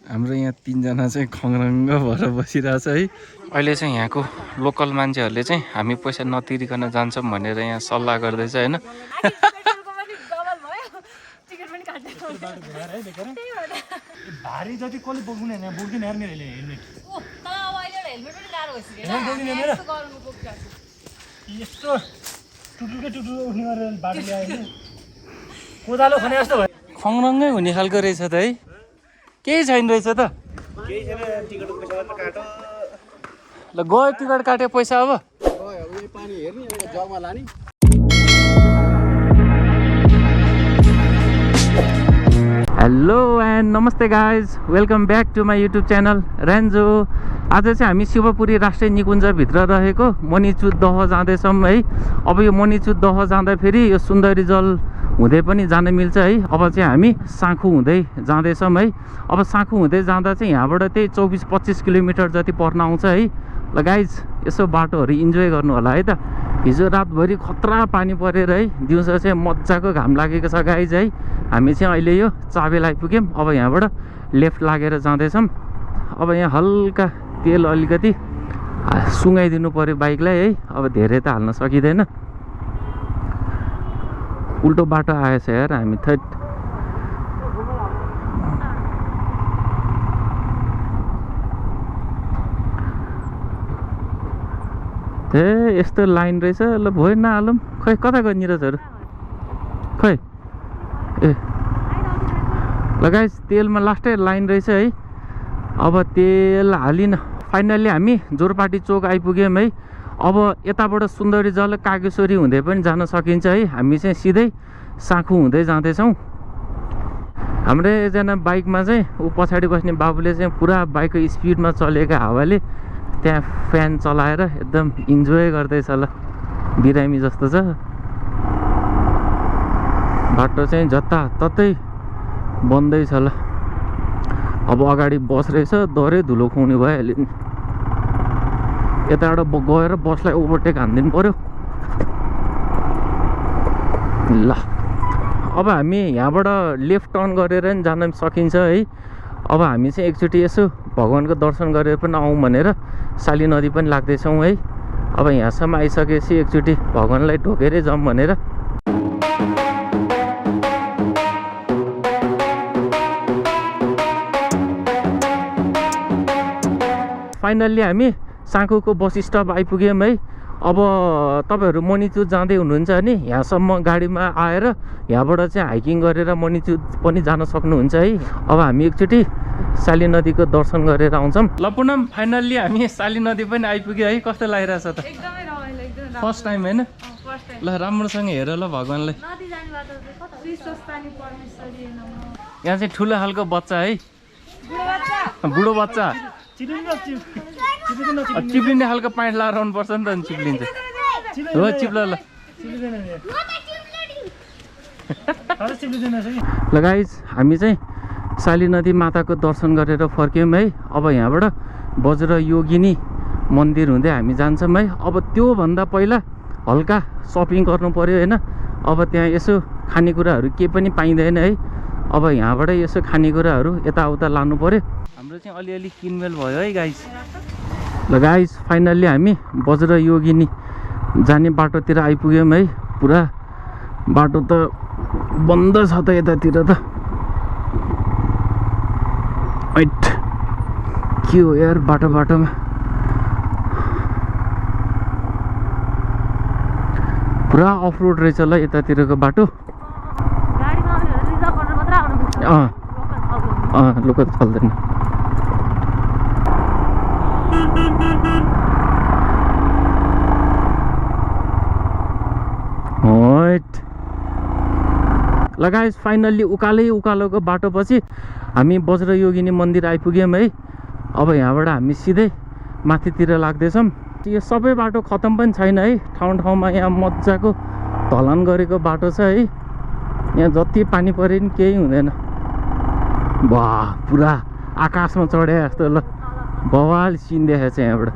हाम्रो यहाँ तीनजना चाहिँ खङरङ्ग भएर बसिरहेछ है। अहिले चाहिँ यहाँको लोकल मान्छेहरूले चाहिँ हामी पैसा नतिरिकन जान्छौँ भनेर यहाँ सल्लाह गर्दैछ होइन। भारी जति कसले बोक्ने हैन बोक्दिन यार मेरो हेल्मेट ओ त अब अहिले हेल्मेट पनि गाह्रो भइसक्यो हैन यस्तो टुटुके उठ्ने गरेर बाटो ल्यायो कोदालो खने जस्तो भयो खङरङ्गै हुने खालको रहेछ त है। केही छैन रहेछ त। केही छैन टिकटको पैसा मात्र काटो ल गयो टिकट काट्यो पैसा अब गयो अब यो पानी हेर्ने एउटा जगमा लानी। हेलो एन्ड नमस्ते guys, welcome back to my YouTube channel Ranjo. आज चाहिँ हामी शिवपुरी राष्ट्रिय निकुञ्जभित्र रहेको मणिचुद दह जाँदैछौँ है। अब यो मणिचुद दह जाँदाखेरि यो सुन्दरी जल हुँदै पनि जान मिल्छ है। अब चाहिँ हामी साँखु हुँदै जाँदैछौँ है। अब साँखु हुँदै जाँदा चाहिँ यहाँबाट त्यही 24-25 किलोमिटर जति पर्न आउँछ है। ल गाइज यसो बाटोहरू इन्जोय गर्नु होला है त। हिजो रातभरि खतरा पानी परेर है, दिउँसो चाहिँ मजाको घाम लागेको छ गाइज है। हामी चाहिँ अहिले यो चाबेल आइपुग्यौँ। अब यहाँबाट लेफ्ट लागेर जाँदैछौँ। अब यहाँ हल्का तेल अलिकति सुँगाइदिनु पऱ्यो बाइकलाई है। अब धेरै त हाल्न सकिँदैन, उल्टो बाटो आएछ यार हामी थैट। ए यस्तो लाइन रहेछ। ल भयो नहालौँ, खै कता गर्ने रहेछहरू खै। ए ल गाइस तेलमा लास्टै लाइन रहेछ है। अब तेल हालिन फाइनल्ली हामी जोरपाटी चोक आइपुग्यौँ है। अब यताबाट सुन्दरी जल कागेश्वरी हुँदै पनि जान सकिन्छ है। हामी चाहिँ सिधै साँखु हुँदै जाँदैछौँ। हाम्रो एकजना बाइकमा चाहिँ ऊ पछाडि बस्ने बाबुले चाहिँ पुरा बाइकको स्पिडमा चलेको हावाले त्यहाँ फ्यान चलाएर एकदम इन्जोय गर्दैछ। ल बिरामी जस्तो छ बाटो चाहिँ जताततै बन्दै छ। ल अब अगाडि बस रहेछ, दरै धुलो खुवाउने भइहाल्यो नि। यताबाट गएर बसलाई ओभरटेक हानिदिनु पऱ्यो। ल अब हामी यहाँबाट लेफ्ट टर्न गरेर पनि जान सकिन्छ है। अब हामी चाहिँ एकचोटि यसो भगवान्को दर्शन गरेर पनि आउँ भनेर साली नदी पनि लाग्दैछौँ है। अब यहाँसम्म आइसकेपछि एकचोटि भगवान्लाई ढोकेरै जाउँ भनेर। फाइनल्ली हामी साँखुको बस स्टप आइपुग्यौँ है। अब तपाईँहरू मणिचुद जाँदै हुनुहुन्छ भने यहाँसम्म गाडीमा आएर यहाँबाट चाहिँ हाइकिङ गरेर मणिचुद पनि जान सक्नुहुन्छ है। अब हामी एकचोटि साली नदीको दर्शन गरेर आउँछौँ। ल पुनम फाइनल्ली हामी साली नदी पनि आइपुग्यो है। कस्तो लागिरहेछ त? एकदमै रमाइलो, एकदमै फर्स्ट टाइम होइन? First time. ल राम्रोसँग हेर ल भगवान्लाई। नदी जाने बाटो चाहिँ कता? श्रीस्वस्तानी परमेश्वरी नमः। यहाँ चाहिँ ठुलो खालको बच्चा है, बुढो बच्चा। बुढो बच्चा चिप्लिन चिप्लिने खालको प्यान्ट लगाएर आउनुपर्छ नि त, अनि चिप्लिन्छ हो। चिप्ल ल ल गाइज हामी चाहिँ साली नदी माताको दर्शन गरेर फर्क्यौँ है। अब यहाँबाट वज्र योगिनी मन्दिर हुँदै हामी जान्छौँ है। अब त्योभन्दा पहिला हल्का सपिङ गर्नु पऱ्यो होइन। अब त्यहाँ यसो खानेकुराहरू केही पनि पाइँदैन है। अब यहाँबाट यसो खानेकुराहरू यताउता लानु पऱ्यो। हाम्रो चाहिँ अलिअलि किनमेल भयो है गाइज। ल गाइज फाइनल्ली हामी वज्र योगिनी जाने बाटोतिर आइपुग्यौँ है। पुरा बाटो त बन्द छ त यतातिर त। हैट के हो यार बाटोमा पुरा अफ रोड रहेछ ल यतातिरको बाटो। लोकल चल्दैन। ल गाइस फाइनल्ली उकालोको बाटोपछि हामी वज्र योगिनी मन्दिर आइपुग्यौँ है। अब यहाँबाट हामी सिधै माथितिर लाग्दैछौँ। यो सबै बाटो खतम पनि छैन है, ठाउँमा यहाँ मजाको ढलान गरेको बाटो छ है। यहाँ जति पानी परे पनि केही हुँदैन। वाह पुरा आकाशमा चढे जस्तो ल बवाल सिन देखाएको छ यहाँबाट।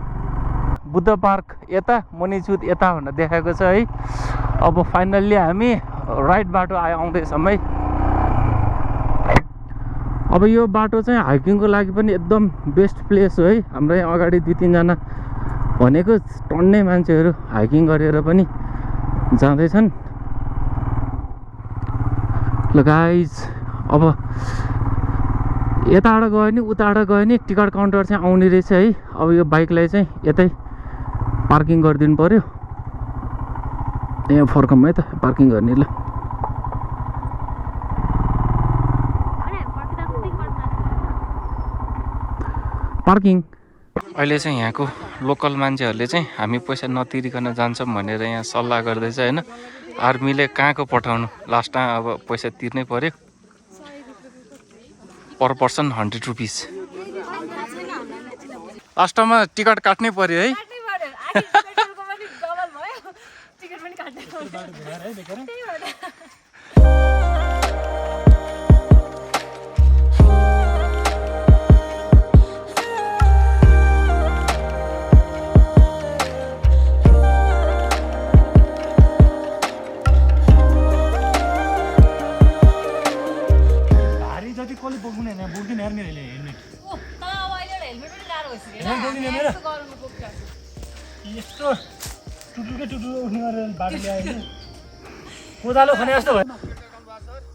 बुद्ध पार्क यता, मणिचुद यता भनेर देखाएको छ है। अब फाइनल्ली हामी राइट बाटो आउँदैछौँ है। अब यो बाटो चाहिँ हाइकिङको लागि पनि एकदम बेस्ट प्लेस हो है। हाम्रो यहाँ अगाडि 2-3 जना भनेको टन्नै मान्छेहरू हाइकिङ गरेर पनि जाँदैछन्। ल गाइज अब यताबाट गयो नि उताबाट गयो नि टिकट काउन्टर चाहिँ आउने रहेछ है। अब यो बाइकलाई चाहिँ यतै पार्किङ गरिदिनु पर्यो। यहाँ फर्कौँ है त पार्किङ गर्ने। ल पार्किङ अहिले चाहिँ यहाँको लोकल मान्छेहरूले चाहिँ हामी पैसा नतिरिकन जान्छौँ भनेर यहाँ सल्लाह गर्दैछ होइन। आर्मीले कहाँको पठाउनु, लास्टमा अब पैसा तिर्नै पर्यो। पर पर्सन 100 रुपिस। लास्टमा टिकट काट्नै पर्यो है।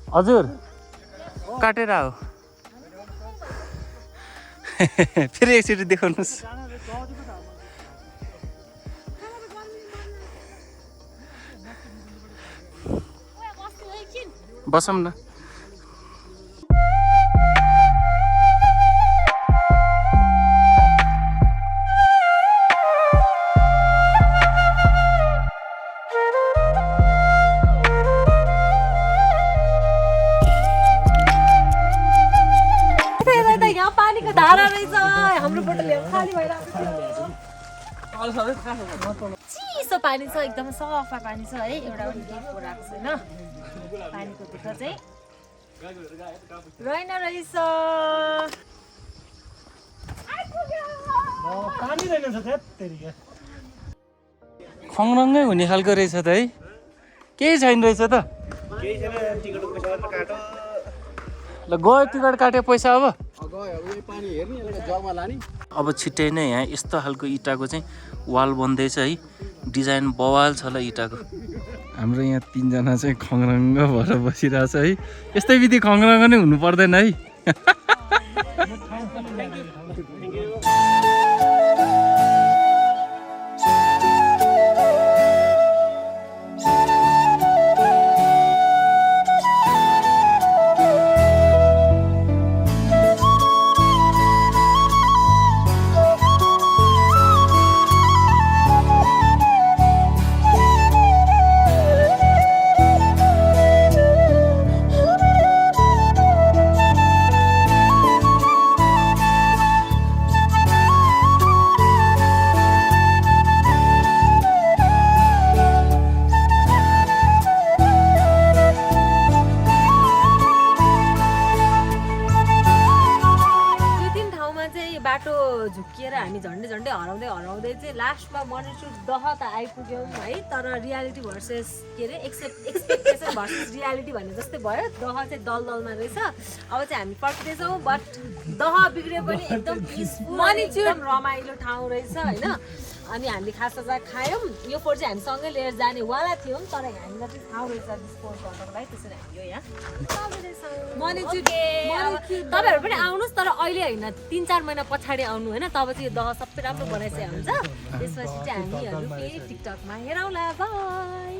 हजुर काटेर हो फेरि एकचोटि देखाउनुहोस्। बसौँ न। पानीको धारा रहेछ हाम्रो बोतल खाली भइरहेको चिसो पानी छ, एकदम सफा पानी छ है। एउटा पनि केही कुराको छैन। पानीको दुःख चाहिँ रहेन रहेछ। खङरङ्गै हुने खालको रहेछ त है। केही छैन रहेछ त। ल गयो टिकट काट्यो पैसा। अब पानी हेर्ने एउटा जगमा लाने। अब छिट्टै नै यहाँ यस्तो खालको इँटाको चाहिँ वाल बन्दैछ है। डिजाइन बवाल छ ल इँटाको। हाम्रो यहाँ 3 जना चाहिँ खङरङ्ग भएर बसिरहेछ है। यस्तै विधि खङरङ्ग नै हुनु पर्दैन है। बाटो झुकिएर हामी झन्डै झन्डै हराउँदै चाहिँ लास्टमा मनिचुड दह त आइपुग्यौँ है। तर रियालिटी भर्सेस के अरे एक्सपेक्टेसन भर्सेस रियालिटी भन्ने जस्तै भयो। दह चाहिँ दलदलमा रहेछ। अब चाहिँ हामी पर्खिँदैछौँ। बट दह बिग्रियो पनि एकदम पिसफुल एकदम रमाइलो ठाउँ रहेछ होइन। अनि हामीले खाजा खायौँ। यो फोहोर चाहिँ हामी सँगै लिएर जानेवाला थियौँ, तर हामीलाई चाहिँ ठाउँ रहेछ डिस्पोज गर्नको लागि। त्यसरी हामी यहाँ तपाईँहरू पनि आउनुहोस्, तर अहिले होइन 3-4 महिना पछाडि आउनु होइन। तब चाहिँ यो दह सबै राम्रो बनाइसकेको हुन्छ। त्यसपछि चाहिँ हामीहरू फेरि टिकटकमा हेरौँला। बाई।